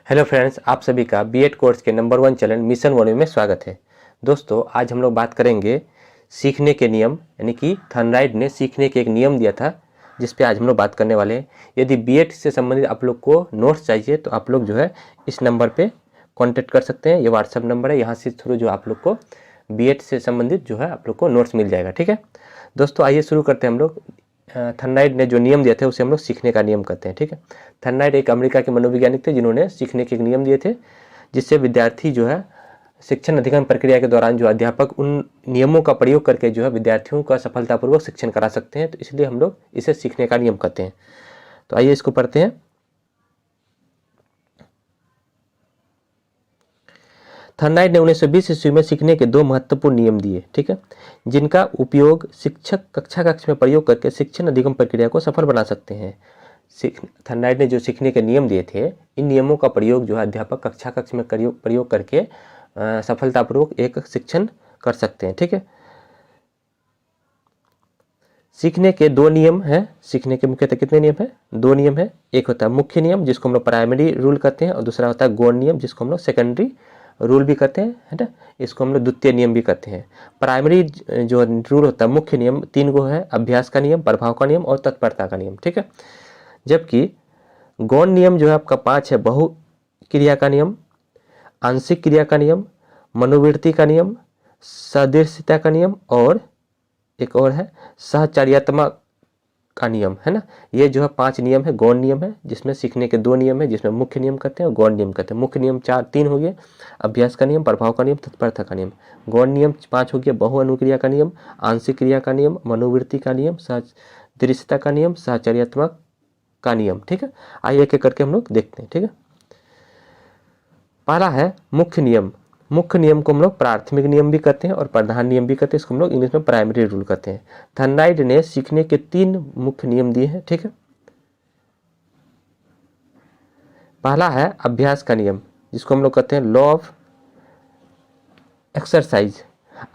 Hello friends, आप सभी का बीएड कोर्स के नंबर 1 चैनल मिशन वॉल्यूम में स्वागत है। दोस्तों, आज हम लोग बात करेंगे सीखने के नियम, यानी कि थर्नराइट ने सीखने के एक नियम दिया था जिस पे आज हम लोग बात करने वाले हैं। यदि बीएड से संबंधित आप लोग को नोट्स चाहिए तो आप लोग जो है इस नंबर पे कांटेक्ट कर सकते हैं। ये व्हाट्सअप नंबर है, यहाँ से थ्रू जो आप लोग को बीएड से संबंधित जो है आप लोग को नोट्स मिल जाएगा। ठीक है दोस्तों, आइए शुरू करते हैं हम लोग। थर्नराइट ने जो नियम दिए थे उसे हम लोग सीखने का नियम कहते हैं। ठीक है, थर्नराइट एक अमेरिका के मनोवैज्ञानिक थे जिन्होंने सीखने के एक नियम दिए थे जिससे विद्यार्थी जो है शिक्षण अधिगम प्रक्रिया के दौरान जो अध्यापक उन नियमों का प्रयोग करके जो है विद्यार्थियों का सफलतापूर्वक शिक्षण करा सकते हैं, तो इसलिए हम लोग इसे सीखने का नियम कहते हैं। तो आइए इसको पढ़ते हैं। थर्नराइट ने 1920 ईस्वी में सीखने के 2 महत्वपूर्ण नियम दिए, ठीक है, जिनका उपयोग शिक्षक कक्षा कक्ष में प्रयोग करके शिक्षण अधिगम प्रक्रिया को सफल बना सकते हैं। थर्नराइट ने जो सीखने के नियम दिए थे, इन नियमों का प्रयोग जो है अध्यापक कक्षा कक्ष में प्रयोग करके सफलतापूर्वक एक शिक्षण कर सकते हैं। ठीक है, सीखने के 2 नियम हैं। सीखने के मुख्यतः कितने नियम हैं? 2 नियम है। एक होता है मुख्य नियम जिसको हम लोग प्राइमरी रूल कहते हैं, और दूसरा होता है गौण नियम जिसको हम लोग सेकेंडरी रूल भी कहते हैं, है ना। इसको हम लोग द्वितीय नियम भी कहते हैं। प्राइमरी जो रूल होता है, मुख्य नियम 3 गो है: अभ्यास का नियम, प्रभाव का नियम और तत्परता का नियम। ठीक है, जबकि गौण नियम जो है आपका 5 है: बहु क्रिया का नियम, आंशिक क्रिया का नियम, मनोवृत्ति का नियम, सदृशता का नियम और एक और है सहचर्यात्मक का नियम, है ना। ये जो है 5 नियम है, गौण नियम है, जिसमें सीखने के 2 नियम है, जिसमें मुख्य नियम कहते हैं और गौण नियम कहते हैं। मुख्य नियम 3 हो गए: अभ्यास का नियम, प्रभाव का नियम, तत्परता का नियम। गौण नियम 5 हो गया: बहु अनुक्रिया का नियम, आंशिक क्रिया का नियम, मनोवृत्ति का नियम, सदृशता का नियम, सहचर्यात्मक का नियम। ठीक है, आइए एक एक करके हम लोग देखते हैं। ठीक है, पहला है मुख्य नियम। मुख्य नियम को हम लोग प्राथमिक नियम भी कहते हैं और प्रधान नियम भी कहते हैं। इसको हम लोग इंग्लिश में प्राइमरी रूल कहते हैं। थर्नराइट ने सीखने के 3 मुख्य नियम दिए हैं। ठीक है, पहला है अभ्यास का नियम जिसको हम लोग कहते हैं लॉ ऑफ एक्सरसाइज।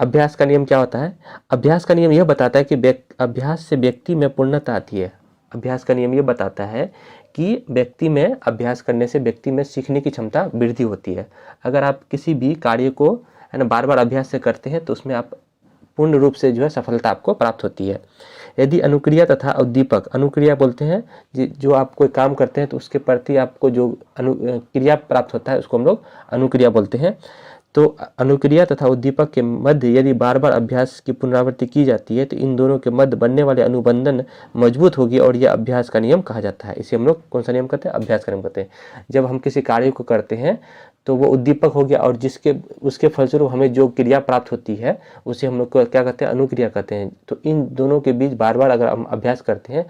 अभ्यास का नियम क्या होता है? अभ्यास का नियम यह बताता है कि अभ्यास से व्यक्ति में पूर्णता आती है। अभ्यास का नियम यह बताता है कि व्यक्ति में अभ्यास करने से व्यक्ति में सीखने की क्षमता वृद्धि होती है। अगर आप किसी भी कार्य को, है ना, बार बार अभ्यास से करते हैं तो उसमें आप पूर्ण रूप से जो है सफलता आपको प्राप्त होती है। यदि अनुक्रिया तथा उद्दीपक, अनुक्रिया बोलते हैं जो आप कोई काम करते हैं तो उसके प्रति आपको जो क्रिया प्राप्त होता है उसको हम लोग अनुक्रिया बोलते हैं। तो अनुक्रिया तथा उद्दीपक के मध्य यदि बार बार अभ्यास की पुनरावृत्ति की जाती है तो इन दोनों के मध्य बनने वाले अनुबंधन मजबूत होगी और यह अभ्यास का नियम कहा जाता है। इसे हम लोग कौन सा नियम कहते हैं? अभ्यास का नियम कहते हैं। जब हम किसी कार्य को करते हैं तो वो उद्दीपक हो गया और उसके फलस्वरूप हमें जो क्रिया प्राप्त होती है उसे हम लोग क्या कहते हैं? अनुक्रिया कहते हैं। तो इन दोनों के बीच बार बार अगर हम अभ्यास करते हैं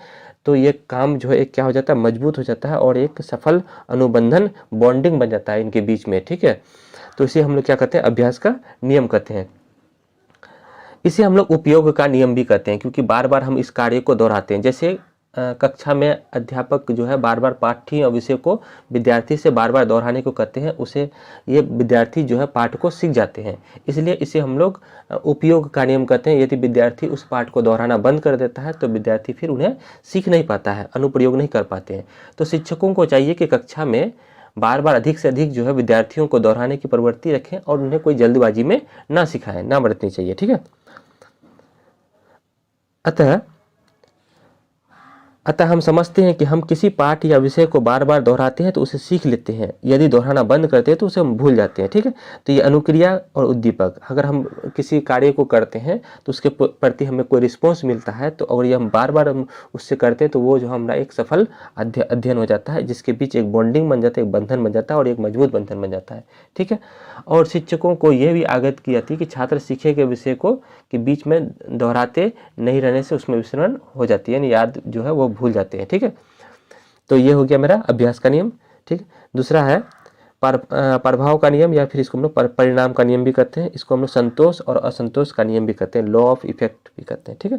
तो ये काम जो है एक क्या हो जाता है? मजबूत हो जाता है और एक सफल अनुबंधन, बॉन्डिंग बन जाता है इनके बीच में। ठीक है, तो इसे हम लोग क्या कहते हैं? अभ्यास का नियम कहते हैं। इसे हम लोग उपयोग का नियम भी कहते हैं क्योंकि बार बार हम इस कार्य को दोहराते हैं। जैसे कक्षा में अध्यापक जो है बार बार पाठ्य विषय को विद्यार्थी से बार बार दोहराने को कहते हैं, उसे ये विद्यार्थी जो है पाठ को सीख जाते हैं, इसलिए इसे हम लोग उपयोग का नियम कहते हैं। यदि विद्यार्थी उस पाठ को दोहराना बंद कर देता है तो विद्यार्थी फिर उन्हें सीख नहीं पाता है, अनुप्रयोग नहीं कर पाते हैं। तो शिक्षकों को चाहिए कि कक्षा में बार बार अधिक से अधिक जो है विद्यार्थियों को दोहराने की प्रवृत्ति रखें और उन्हें कोई जल्दबाजी में ना सिखाएं, ना बरतनी चाहिए। ठीक है, अतः हम समझते हैं कि हम किसी पाठ या विषय को बार बार दोहराते हैं तो उसे सीख लेते हैं, यदि दोहराना बंद करते हैं तो उसे हम भूल जाते हैं। ठीक है, तो ये अनुक्रिया और उद्दीपक, अगर हम किसी कार्य को करते हैं तो उसके प्रति हमें कोई रिस्पॉन्स मिलता है तो अगर ये हम बार बार हम उससे करते हैं तो वो जो हमारा एक सफल अध्ययन हो जाता है, जिसके बीच एक बॉन्डिंग बन जाता है, एक बंधन बन जाता है और एक मजबूत बंधन बन जाता है। ठीक है, और शिक्षकों को यह भी आगाह की जाती है कि छात्र सीखे गए विषय को के बीच में दोहराते नहीं रहने से उसमें विस्मरण हो जाती है, यानी याद जो है वो भूल जाते हैं। ठीक है, तो ये हो गया मेरा अभ्यास का नियम। ठीक, दूसरा है प्रभाव का नियम, या फिर इसको हम लोग परिणाम का नियम भी कहते हैं। इसको हम लोग संतोष और असंतोष का नियम भी कहते हैं, लॉ ऑफ इफेक्ट भी कहते हैं। ठीक है,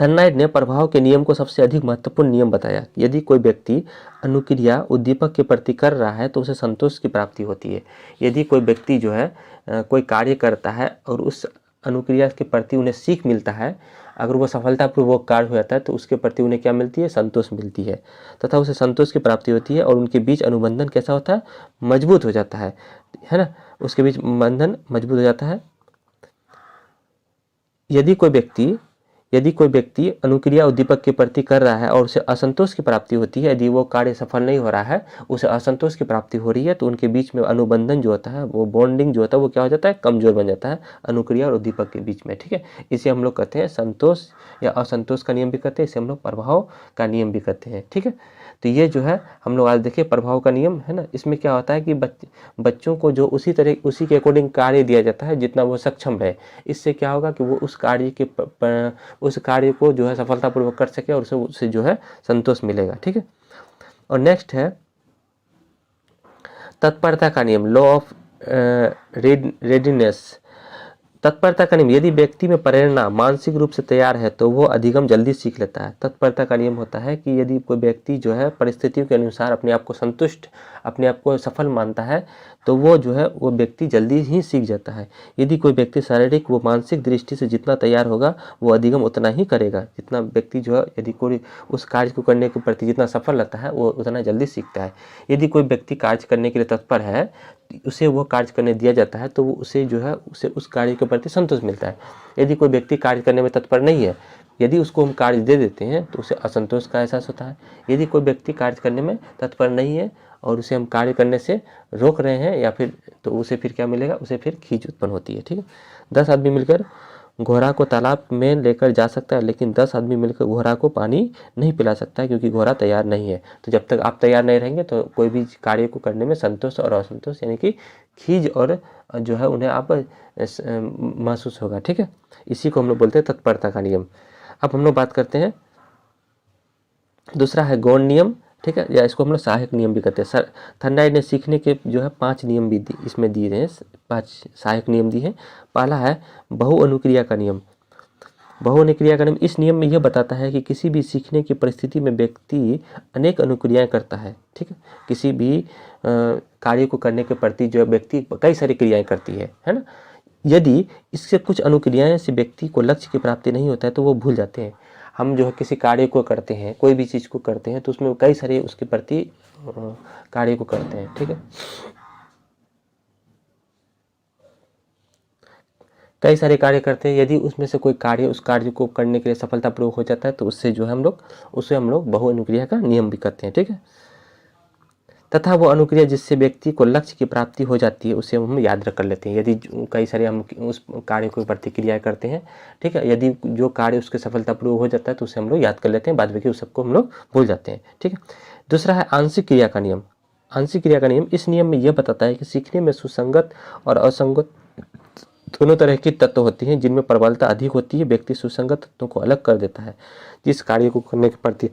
थर्नराइट ने प्रभाव के नियम को सबसे अधिक महत्वपूर्ण नियम बताया। यदि कोई व्यक्ति अनुक्रिया उद्दीपक के प्रति कर रहा है तो उसे संतोष की प्राप्ति होती है। यदि कोई व्यक्ति जो है कोई कार्य करता है और उस अनुक्रिया के प्रति उन्हें सीख मिलता है, अगर वो सफलतापूर्वक कार्य हो जाता है तो उसके प्रति उन्हें क्या मिलती है, संतोष मिलती है तथा उसे संतोष की प्राप्ति होती है और उनके बीच अनुबंधन कैसा होता है, मजबूत हो जाता है ना, उसके बीच बंधन मजबूत हो जाता है। यदि कोई व्यक्ति अनुक्रिया उद्दीपक के प्रति कर रहा है और उसे असंतोष की प्राप्ति होती है, यदि वो कार्य सफल नहीं हो रहा है, उसे असंतोष की प्राप्ति हो रही है, तो उनके बीच में अनुबंधन जो होता है, वो बॉन्डिंग जो होता है वो क्या हो जाता है, कमजोर बन जाता है अनुक्रिया और उद्दीपक के बीच में। ठीक है, इसे हम लोग कहते हैं संतोष या असंतोष का नियम भी कहते हैं, इसे हम लोग प्रभाव का नियम भी कहते हैं। ठीक है, तो ये जो है हम लोग आज देखें प्रभाव का नियम है ना। इसमें क्या होता है कि बच्चों को जो उसी के अकॉर्डिंग कार्य दिया जाता है जितना वो सक्षम रहे। इससे क्या होगा कि वो उस कार्य को जो है सफलतापूर्वक कर सके और उससे जो है संतोष मिलेगा। ठीक है, और नेक्स्ट है तत्परता का नियम, लॉ ऑफ रेडीनेस। तत्परता का नियम, यदि व्यक्ति में प्रेरणा मानसिक रूप से तैयार है तो वो अधिगम जल्दी सीख लेता है। तत्परता का नियम होता है कि यदि कोई व्यक्ति जो है परिस्थितियों के अनुसार अपने आप को संतुष्ट, अपने आप को सफल मानता है तो वो जो है वो व्यक्ति जल्दी ही सीख जाता है। यदि कोई व्यक्ति शारीरिक व मानसिक दृष्टि से जितना तैयार होगा वो अधिगम उतना ही करेगा। जितना व्यक्ति जो है यदि कोई उस कार्य को करने के प्रति जितना सफल रहता है वो उतना जल्दी सीखता है। यदि कोई व्यक्ति कार्य करने के लिए तत्पर है, उसे वो कार्य करने दिया जाता है तो उसे जो है उसे उस कार्य के प्रति संतोष मिलता है। यदि कोई व्यक्ति कार्य करने में तत्पर नहीं है, यदि उसको हम कार्य दे देते हैं तो उसे असंतोष का एहसास होता है। यदि कोई व्यक्ति कार्य करने में तत्पर नहीं है और उसे हम कार्य करने से रोक रहे हैं या फिर, तो उसे फिर क्या मिलेगा, उसे फिर खींच उत्पन्न होती है। ठीक है, 10 आदमी मिलकर घोड़ा को तालाब में लेकर जा सकता है, लेकिन 10 आदमी मिलकर घोड़ा को पानी नहीं पिला सकता है क्योंकि घोड़ा तैयार नहीं है। तो जब तक आप तैयार नहीं रहेंगे तो कोई भी कार्य को करने में संतोष और असंतोष यानी कि खींच और जो है उन्हें आप महसूस होगा। ठीक है, इसी को हम लोग बोलते हैं तत्परता का नियम। अब हम लोग बात करते हैं, दूसरा है गौण नियम। ठीक है, या इसको हम लोग सहायक नियम भी कहते हैं। थर्नाइट ने सीखने के जो है 5 नियम भी इसमें दिए हैं, 5 सहायक नियम दिए हैं। पहला है बहुअनुक्रिया का नियम। बहुअनुक्रिया का नियम, इस नियम में यह बताता है कि किसी भी सीखने की परिस्थिति में व्यक्ति अनेक अनुक्रियाएं करता है। ठीक है, किसी भी कार्य को करने के प्रति जो व्यक्ति कई सारी क्रियाएं करती है ना। यदि इससे कुछ अनुक्रियाएं से व्यक्ति को लक्ष्य की प्राप्ति नहीं होता है तो वो भूल जाते हैं। हम जो है किसी कार्य को करते हैं, कोई भी चीज़ को करते हैं तो उसमें कई सारे उसके प्रति कार्य को करते हैं। ठीक है, कई सारे कार्य करते हैं। यदि उसमें से कोई कार्य उस कार्य को करने के लिए सफलतापूर्वक हो जाता है तो उससे जो है हम लोग बहुअनुक्रिया का नियम भी करते हैं। ठीक है, तथा वो अनुक्रिया जिससे व्यक्ति को लक्ष्य की प्राप्ति हो जाती है उसे हम याद रख कर लेते हैं। यदि कई सारे हम उस कार्य को प्रतिक्रिया करते हैं, ठीक है, यदि जो कार्य उसके सफलतापूर्वक हो जाता है तो उसे हम लोग याद कर लेते हैं, बाद में उस सबको हम लोग भूल जाते हैं। ठीक है, दूसरा है आंशिक क्रिया का नियम। आंशिक क्रिया का नियम, इस नियम में यह बताता है कि सीखने में सुसंगत और असंगत दोनों तरह की तत्व होती हैं। जिनमें प्रबलता अधिक होती है व्यक्ति सुसंगत तत्वों को अलग कर देता है। जिस कार्य को करने के प्रति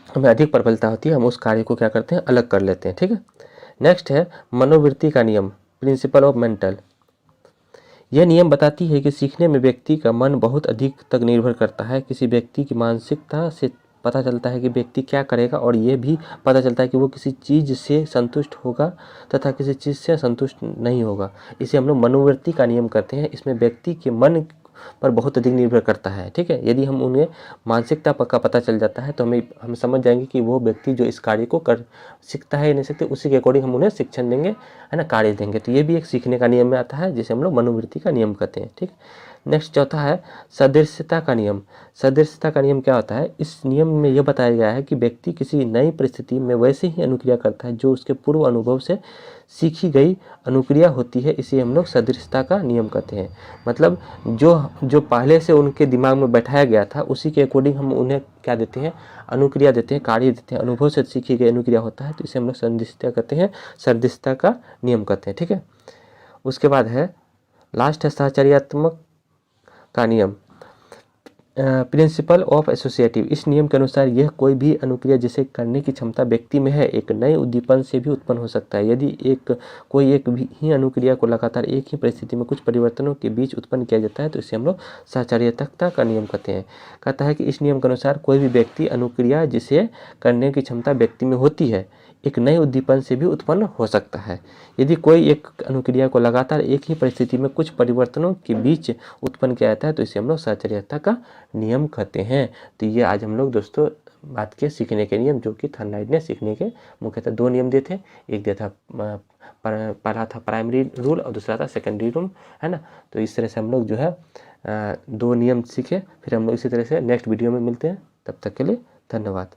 हमें अधिक प्रबलता होती है हम उस कार्य को क्या करते हैं, अलग कर लेते हैं। ठीक है, नेक्स्ट है मनोवृत्ति का नियम, प्रिंसिपल ऑफ मेंटल। यह नियम बताती है कि सीखने में व्यक्ति का मन बहुत अधिक तक निर्भर करता है। किसी व्यक्ति की मानसिकता से पता चलता है कि व्यक्ति क्या करेगा और यह भी पता चलता है कि वो किसी चीज़ से संतुष्ट होगा तथा किसी चीज़ से संतुष्ट नहीं होगा। इसे हम लोग मनोवृत्ति का नियम कहते हैं। इसमें व्यक्ति के मन पर बहुत अधिक निर्भर करता है। ठीक है, यदि हम उन्हें मानसिकता का पता चल जाता है तो हम समझ जाएंगे कि वो व्यक्ति जो इस कार्य को कर सीखता है या नहीं सीखते, उसी के अकॉर्डिंग हम उन्हें शिक्षण देंगे, है ना, कार्य देंगे। तो ये भी एक सीखने का नियम में आता है जिसे हम लोग मनोवृत्ति का नियम कहते हैं। ठीक, नेक्स्ट चौथा है सदृश्यता का नियम। सदृश्यता का नियम क्या होता है, इस नियम में यह बताया गया है कि व्यक्ति किसी नई परिस्थिति में वैसे ही अनुक्रिया करता है जो उसके पूर्व अनुभव से सीखी गई अनुक्रिया होती है। इसे हम लोग सदृश्यता का नियम कहते हैं। मतलब जो पहले से उनके दिमाग में बैठाया गया था उसी के अकॉर्डिंग हम उन्हें क्या देते हैं, अनुक्रिया देते हैं, कार्य देते हैं। अनुभव से सीखी गई अनुक्रिया होता है तो इसे हम लोग सदृश्यता कहते हैं, सदृश्यता का नियम कहते हैं। ठीक है, उसके बाद है लास्ट है साहचर्यात्मक का नियम, प्रिंसिपल ऑफ एसोसिएटिव। इस नियम के अनुसार यह कोई भी अनुक्रिया जिसे करने की क्षमता व्यक्ति में है एक नए उद्दीपन से भी उत्पन्न हो सकता है। यदि कोई एक ही अनुक्रिया को लगातार एक ही परिस्थिति में कुछ परिवर्तनों के बीच उत्पन्न किया जाता है तो इसे हम लोग साहचर्यात्मकता का नियम कहते हैं। कहता है कि इस नियम के अनुसार कोई भी व्यक्ति अनुक्रिया जिसे करने की क्षमता व्यक्ति में होती है एक नए उद्दीपन से भी उत्पन्न हो सकता है। यदि कोई एक अनुक्रिया को लगातार एक ही परिस्थिति में कुछ परिवर्तनों के बीच उत्पन्न किया जाता है तो इसे हम लोग सहचर्यता का नियम कहते हैं। तो ये आज हम लोग दोस्तों बात के सीखने के नियम, जो कि थर्नाइट ने सीखने के मुख्यतः 2 नियम दिए थे। एक दिया था पहला था प्राइमरी रूल और दूसरा था सेकेंडरी रूल, है ना। तो इस तरह से हम लोग जो है 2 नियम सीखे। फिर हम लोग इसी तरह से नेक्स्ट वीडियो में मिलते हैं। तब तक के लिए धन्यवाद।